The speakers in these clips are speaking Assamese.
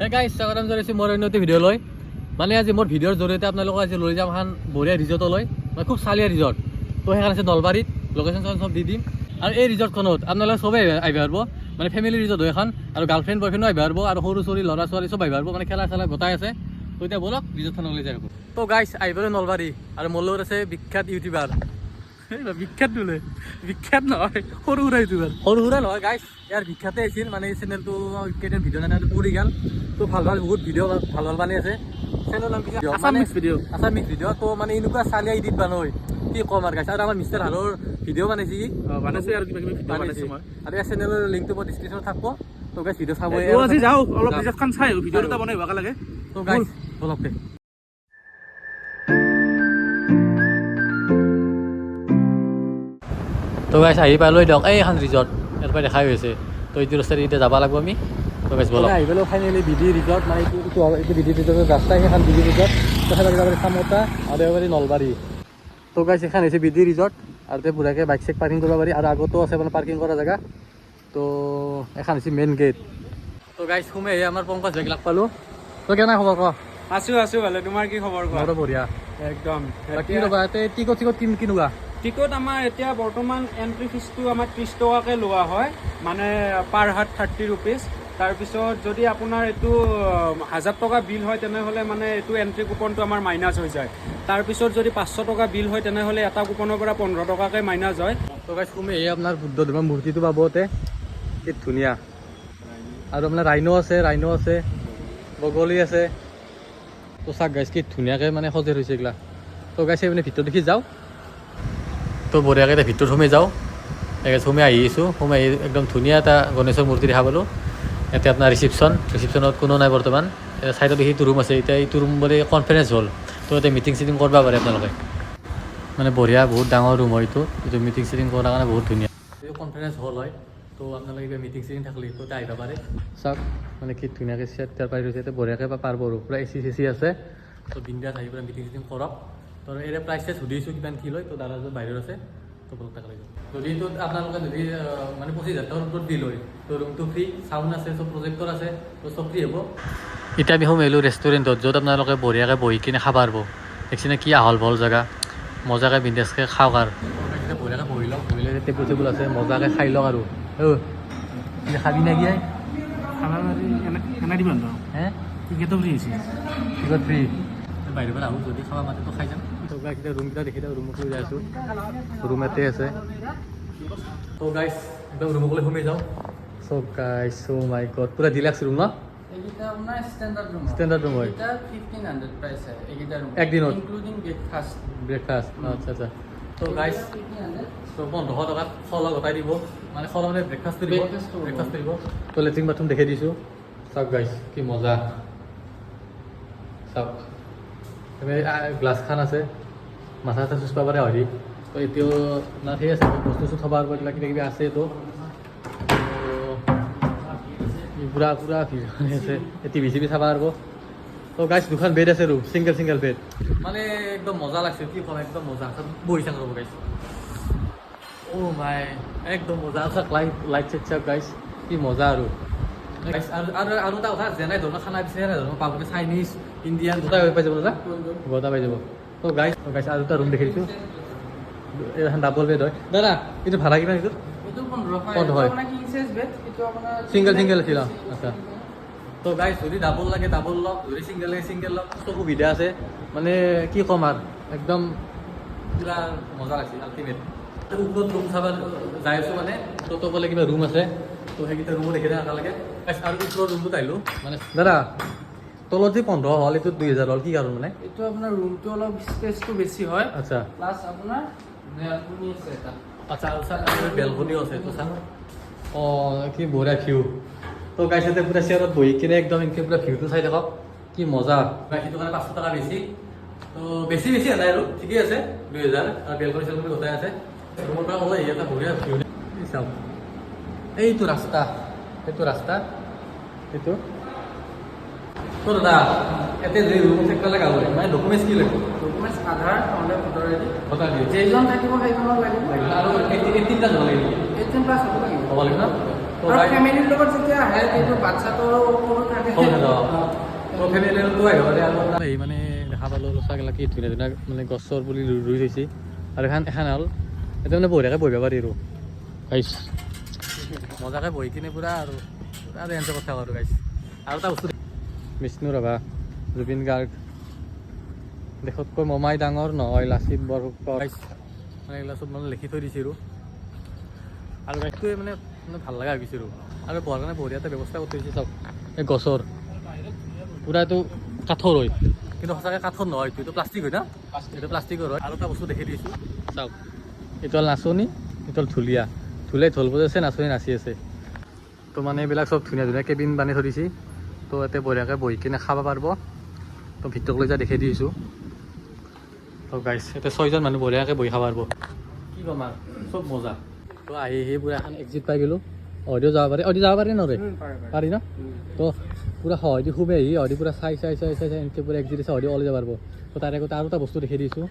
Hey guys, স্বাগতম জনাইছো মোৰ অন্য এটা ভিডিঅ' লৈ মানে আজি মোৰ ভিডিঅ'ৰ জৰিয়তে আপোনালোকক আজি লৈ যাম এখন বঢ়িয়া ৰিজৰ্ট লৈ মানে খুব চালিয়া ৰিজৰ্ট তো সেইখন আছে নলবাৰীত লোকেশ্যন সব দি দিম আৰু এই ৰিজৰ্টখনত আপোনালোকে সবেই আহিব পাৰিব মানে ফেমিলি ৰিজৰ্ট হয় এখন আৰু গাৰ্লফ্ৰেণ্ড বয়ফ্ৰেণ্ডো আহিব পাৰিব আৰু সৰু সৰু ল'ৰা ছোৱালী সব আহিব পাৰিব মানে খেলা চেলা গোটাই আছে তো এতিয়া বলক ৰিজৰ্টখন লৈ যায় তো গাইছ আহিবলৈ নলবাৰী আৰু মোৰ লগত আছে বিখ্যাত ইউটিউবাৰ বিখ্যাত বোলে বিখ্যাত নহয় সৰু সুৰা ইউটিউবাৰ সৰু সুৰা নহয় গাইছ ইয়াৰ বিখ্যাতে আছিল মানে এই চেনেলটো কেইদিন ভিডিঅ' নাই পৰি গ'ল তো ভাল ভাল বহুত ভিডিঅ' ভাল ভাল বানি আছে চেনেলৰ নাম আছামিজ ভিডিঅ' তো মানে এনেকুৱা চালিয়া এডিট বানয় কি ক'ম আৰু গাইছ আৰু আমাৰ মিষ্টাৰ হালৰ ভিডিঅ' বানাইছে বানাইছে আৰু কিবা কিবি ভিডিঅ' বানাইছে মই আৰু এই চেনেলৰ লিংকটো মই ডিছক্ৰিপশ্যনত থাকিব তো গাইছ ভিডিঅ' চাব আজি যাওঁ অলপ ৰিজৰ্টখন চাই ভিডিঅ' এটা বনাই ভাগ লাগে তো গাইছ বলকে তো গাইছ আহি পালোঁ দিয়ক এইখন ৰিজৰ্ট ইয়াৰ পৰা দেখাই হৈছে তো এইটো ৰাস্তাৰে এতিয়া যাব লাগিব আমি তো গাইছ বলক আহি পালোঁ ফাইনেলি বিডি ৰিজৰ্ট মানে এইটো বিডি ৰিজৰ্টৰ ৰাস্তা সেইখন বিডি ৰিজৰ্ট তো সেইবাৰ যাব চামতা আৰু এবাৰ নলবাৰী তো গাইছ এইখন হৈছে বিডি ৰিজৰ্ট আৰু তে পুৰাকৈ বাইক চাইক পাৰ্কিং কৰিব পাৰি আৰু আগতো আছে মানে পাৰ্কিং কৰা জেগা তো এখন হৈছে মেইন গেট তো গাইছ সোমাই আহি আমাৰ পংকজ ভাইক লগ পালোঁ তো কেনে খবৰ ক আছো ভালে তোমাৰ কি খবৰ কোৱা মোৰো বঢ়িয়া একদম কি ৰ'বা ইয়াতে টিকট কিনোৱা টিকট আমাৰ এতিয়া বৰ্তমান এণ্ট্ৰি ফিজটো আমাৰ 30 টকাকৈ লোৱা হয় মানে পাৰ হাত 30 ৰুপিজ তাৰপিছত যদি আপোনাৰ এইটো 1000 টকা বিল হয় তেনেহ'লে মানে এইটো এণ্ট্ৰি কুপনটো আমাৰ মাইনাছ হৈ যায় তাৰপিছত যদি 500 টকা বিল হয় তেনেহ'লে এটা কুপনৰ পৰা 15 টকাকৈ মাইনাছ হয় তো গাইছ তুমি এই আপোনাৰ বুদ্ধ ধৰ্মৰ মূৰ্তিটো পাবতে কি ধুনীয়া আৰু আপোনাৰ ৰাইনো আছে বগলী আছে তো চাক গাইছ কি ধুনীয়াকৈ মানে সজাই হৈছে এইগিলা তো গাইছে মানে ভিতৰত দেখি যাওঁ তো বঢ়িয়াকৈ এতিয়া ভিতৰত সোমাই যাওঁ সোমাই আহিছোঁ সোমাই আহি একদম ধুনীয়া এটা গণেশৰ মূৰ্তি দেখা পালোঁ ইয়াতে আপোনাৰ ৰিচিপশ্যনত কোনো নাই বৰ্তমান চাইডত সেইটো ৰুম আছে এতিয়া এইটো ৰুম বোলে কনফাৰেঞ্চ হ'ল তো ইয়াতে মিটিং চিটিং কৰিব পাৰে আপোনালোকে মানে বঢ়িয়া বহুত ডাঙৰ ৰুম হয় এইটো মিটিং চিটিং কৰাৰ কাৰণে বহুত ধুনীয়া এইটো কনফাৰেঞ্চ হল হয় তো আপোনালোকে কিবা মিটিং চিটিং থাকিলে তো আহিব পাৰে চাওক মানে কি ধুনীয়াকৈ চেট তাৰ পাই ৰৈছে এতিয়া বঢ়িয়াকৈ পাৰিব আৰু পূৰা এচি চেচি আছে তো বিন্দাছ আহি পেলাই মিটিং চিটিং কৰক তো এয়া প্ৰাইচ চাইজ সুধিছোঁ কিমান কি লয় তো দাদাজন বাহিৰত আছে তো বলক টাকা লাগিব যদি তো আপোনালোকে যদি মানে 25,000 টকাৰ ওপৰত দি লয় তো ৰুমটো ফ্ৰী চাউণ্ড আছে চব প্ৰজেক্টৰ আছে তো চব ফ্ৰী হ'ব এতিয়া আমি সোমাইলোঁ ৰেষ্টুৰেণ্টত য'ত আপোনালোকে বঢ়িয়াকৈ বহি কিনে খাব পাৰিব দেখিছেনে কি আহল বহল জেগা মজাকৈ বিন্দাছকৈ খাওক আৰু বঢ়িয়াকৈ বহি লওক বহিলে টেবুল চেবুল আছে মজাকৈ খাই লওক আৰু খাবি নে কি এনে দিবা হে টিকেটো ফ্ৰী হৈছে টিকট ফ্ৰী বাহিৰৰ পৰা আহোঁ যদি খাব মাতেতো খাই যাম তো গাইছ এতিয়া ৰুমকেইটা দেখি দিওঁ ৰুমক লৈ যাই আছোঁ ৰুম ইয়াতে আছে তো গাইছ একদম ৰুমক লৈ সোমাই যাওঁ চ' গাইছ চ' মাই গড পুৰা ডিলাক্স ৰুম ন এইকেইটা আপোনাৰ ষ্টেণ্ডাৰ্ড ৰুম হয় এটা 1500 প্ৰাইচ হয় এইকেইটা ৰুম একদিনত ইনক্লুডিং ব্ৰেকফাষ্ট আচ্ছা তো গাইছ চ' 1500 টকাত খোৱা গোটাই দিব মানে খোৱা মানে ব্ৰেকফাষ্টটো দিব তো লেট্ৰিন বাথৰুম দেখাই দিছোঁ চাওক গাইছ কি মজা চাওক গ্লাছ খান আছে মাথা চাথা চুচ পাব পাৰে হৰি তো এতিয়াও আপোনাৰ সেই আছে বস্তু চস্তু থবাৰ পৰা কিবা কিবি আছে তো পুৰা ভিৰ আছে টিভি চিভি চাব পাৰিব তো গাইছ দুখন বেড আছে ৰুম চিংগল বেড মানে একদম মজা লাগছে কি ক'ম একদম মজা বহি চাং ৰ'ব গাইছ অ' মাই একদম মজা চাওক লাইট চাইট চাওক গাইছ কি মজা আৰু আৰু এটা কথা যেনে ধৰণৰ খানা দিছে যেনে ধৰণৰ পাব চাইনিজ ইণ্ডিয়ান গোটাই পাই যাব দাদা গোটা পাই যাব তো গাইছ আৰু এটা ৰুম দেখি দিছোঁ এখন ডাবল বেড হয় দাদা এইটো ভাড়া কিমান এইটো এইটো 1500 1500 হয় আপোনাৰ কিং সাইজ বেড এইটো আপোনাৰ চিংগল আছিল আচ্ছা তো গাইছ যদি ডাবল লাগে ডাবল লওক যদি চিংগল লাগে চিংগল লওক চব সুবিধা আছে মানে কি ক'ম আৰু একদম পুৰা মজা লাগিছে আল্টিমেট ওপৰত ৰুম চাব যাই আছোঁ মানে তো বোলে কিবা ৰুম আছে তো সেইকেইটা ৰুমো দেখি দেখা লাগে আৰু ওপৰৰ ৰুমটোত আহিলোঁ মানে দাদা তলত যে 15 হ'ল এইটো 2000 হ'ল কি কাৰণ মানে এইটো আপোনাৰ ৰুমটো অলপ স্পেচটো বেছি হয় আচ্ছা প্লাছ আপোনাৰ বেলকনি আছে এটা আচ্ছা বেলকনিও আছে তো চাওঁ অঁ কি বঢ়িয়া ভিউ তো গাইছ ইয়াতে পুৰা চেয়াৰত বহি কিনে একদম এনেকৈ পুৰা ভিউটো চাই থাকক কি মজা গাইছটো কাৰণে 500 টকা বেছি তো বেছি নাই আৰু ঠিকেই আছে 2000 আৰু বেলকনি চেলকনি গোটাই আছে ৰুমৰ পৰা ওলাই এটা বঢ়িয়া ভিউ চাওক এইটো ৰাস্তা এইটো তো দাদা ইয়াতে যে ৰুম থাকিব লগা হয় মানে ডকুমেণ্টছ কি লাগিব ডকুমেণ্টছ আধাৰ নহ'লে ভোটাৰ আইডি ভোটাৰ আইডি যেইজন থাকিব সেইজনৰ লাগিব আৰু 18টা জন লাগিব 18 প্লাছ হ'ব লাগিব হ'ব লাগিব ন তো আৰু গাইছ ফেমিলিৰ লগত যেতিয়া আহে কিন্তু বাচ্ছাটো সৰু থাকে তো ফেমিলিটো আহিব পাৰে আৰু এই মানে দেখা পালোঁ ছাগিলা কি ধুনীয়া ধুনীয়া মানে গছৰ পুলি ৰুই থৈছে আৰু এখন হ'ল এতিয়া মানে বঢ়িয়াকৈ বহিব পাৰি আৰু গাইছ মজাকৈ বহি কিনে পূৰা আৰু এনজয় কথা আৰু গাইছ আৰু এটা বস্তু বিষ্ণু ৰাভা জুবিন গাৰ্গ দেশতকৈ মমাই ডাঙৰ নহয় লাচিত বৰফুকন গাইছ মানে এইবিলাক চব মানে লিখি থৈ দিছোঁ আৰু গাইছটোৱে মানে ভাল লগা হৈ গৈছে আৰু বহাৰ কাৰণে বঢ়িয়া এটা ব্যৱস্থা কৰি থৈছে চাওক এই গছৰ পূৰা এইটো কাঠৰ হয় কিন্তু সঁচাকৈ কাঠৰ নহয় এইটো প্লাষ্টিক হয় না এইটো প্লাষ্টিকৰ হয় আৰু এটা বস্তু দেখি দিছোঁ চাওক এইটো হ'ল নাচনী এইটো হ'ল ঢুলীয়া ঢুলীয়াই ঢোল বজাইছে নাচনী নাচি আছে তো মানে এইবিলাক চব ধুনীয়া ধুনীয়া কেবিন বান্ধি থৈ দিছে তো ইয়াতে বঢ়িয়াকৈ বহি কিনে খাব পাৰিব তো ভিতৰক লৈ যা দেখাই দিছোঁ তো গাইছ এতিয়া 6জন মানুহ বঢ়িয়াকৈ বহি খাব পাৰিব কি ক'ম আৰু চব মজা তো আহি পূৰা এখন এক্সিট পাই গ'লোঁ অহদিও যাব পাৰি যাব পাৰি নৰে পাৰি ন তো পূৰা সহজে খুবেই আহি অহদি পূৰা চাই এনেকৈ পূৰা এক্সিট আছে অহদি ওলাই যাব পাৰিব তো তাৰে আগতে আৰু এটা বস্তু দেখাই দিছোঁ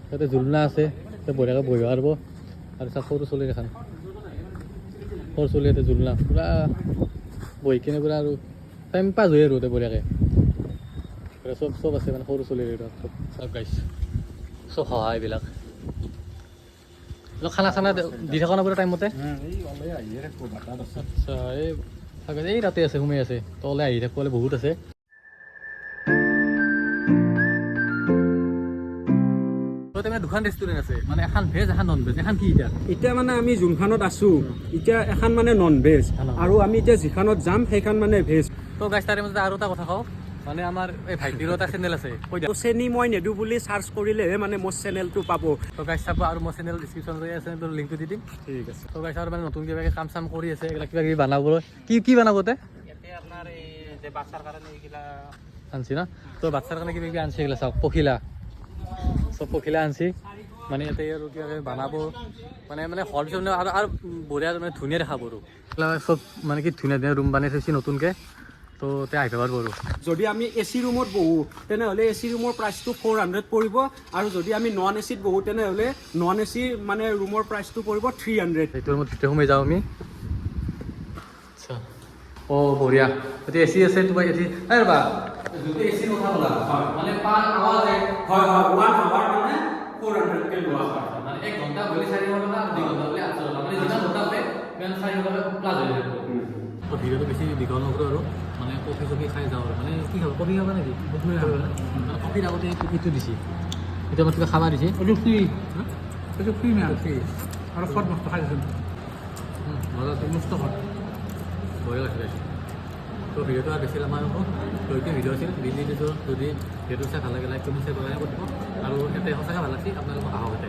তাতে জোলনা আছে তাতে বঢ়িয়াকৈ বহিব পাৰিব আৰু চাওক সৰু চলিৰ এখন সৰু চলি ইয়াতে জোলনা পূৰা বহি কিনে পূৰা আৰু টাইম পাছ হৈ আৰু তাতে বঢ়িয়াকৈ চব আছে মানে সৰু চলিৰ চব গাইছ চব সহায় এইবিলাক খানা চানা দি থকা না পুৰা টাইমতে আচ্ছা এই তাতে আছে সোমাই আছে তলে আহি থাকিবলৈ বহুত আছে দুখন ৰেষ্টুৰেণ্ট আছে মানে এখন ভেজ এখন নন ভেজ এখন কি এতিয়া মানে আমি যোনখনত আছোঁ এতিয়া এখন মানে নন ভেজ আৰু আমি এতিয়া যিখনত যাম সেইখন মানে ভেজ তো গাইছ তাৰে মাজতে আৰু এটা কথা কওঁ মানে আমাৰ এই ভাইটিৰো এটা চেনেল আছে কৈ দিয়া চেনি মই নেদো বুলি চাৰ্চ কৰিলেহে মানে মোৰ চেনেলটো পাব তো গাইছ চাব আৰু মোৰ চেনেল ডিছক্ৰিপশ্যন চেনেলটোৰ লিংকটো দি দিম ঠিক আছে তো গাইছ আৰু মানে নতুন কিবা কাম চাম কৰি আছে এইবিলাক কিবা কিবি বনাবলৈ কি বনাব তে ইয়াতে আপোনাৰ এই যে বাচ্ছাৰ কাৰণে এইগিলা আনছি না তো বাচ্চাৰ কাৰণে কিবা কিবি আনছি এইগিলা চাওক পখিলা চব পখিলা আনছি মানে ইয়াতে আৰু কিবা কিবি বনাব মানে হল পিছত আৰু বঢ়িয়া মানে ধুনীয়া দেখাব আৰু চব মানে কি ধুনীয়া ধুনীয়া ৰুম বনাই থৈছে নতুনকৈ তো তে আহিব পাৰব আৰু যদি আমি এচি ৰুমত বহোঁ তেনেহ'লে এচি ৰুমৰ প্ৰাইচটো 400 পৰিব আৰু যদি আমি নন এচিত বহোঁ তেনেহ'লে নন এচি মানে ৰুমৰ প্ৰাইচটো পৰিব 300 সেইটো ৰুমত ভিতৰত সোমাই যাওঁ আমি আচ্ছা বঢ়িয়া এতিয়া এচি আছে তোমাৰ এচি ৰ'বা যদি এচিৰ কথা ক'লা মানে পাৰ আৱাজ হয় 1 আৱাৰ মানে 400 কে লোৱা হয় মানে 1 ঘণ্টা বলে 4 ঘণ্টা 2 ঘণ্টা বলে 8 ঘণ্টা মানে যিমান ঘণ্টা আছে সিমান 4 ঘণ্টা প্লাছ হৈ যাব তো ভিডিঅ'টো বেছি দীঘল নকৰোঁ আৰু মানে কফি চফি খাই যাওঁ আৰু মানে কি খাব কফি খাবা নেকি মানে কফিৰ আগতে এইটো দিছে এতিয়া মই কিবা খাবা দিছে এইটো ফ্ৰী এইটো ফ্ৰী মেম আৰু ফট মস্ত খাই দিছোঁ মজা আছে মস্ত ফট বঢ়িয়া লাগিছে তো ভিডিঅ'টো আৰু বেছি লম্বা নহ'ব তো এইটো ভিডিঅ' আছিল দিছোঁ যদি ভিডিঅ'টো চাই ভাল লাগে লাইক কমেণ্ট শ্বেয়াৰ কৰি দিব আৰু ইয়াতে সঁচাকৈ ভাল লাগিছে আপোনালোকক আহক ইয়াতে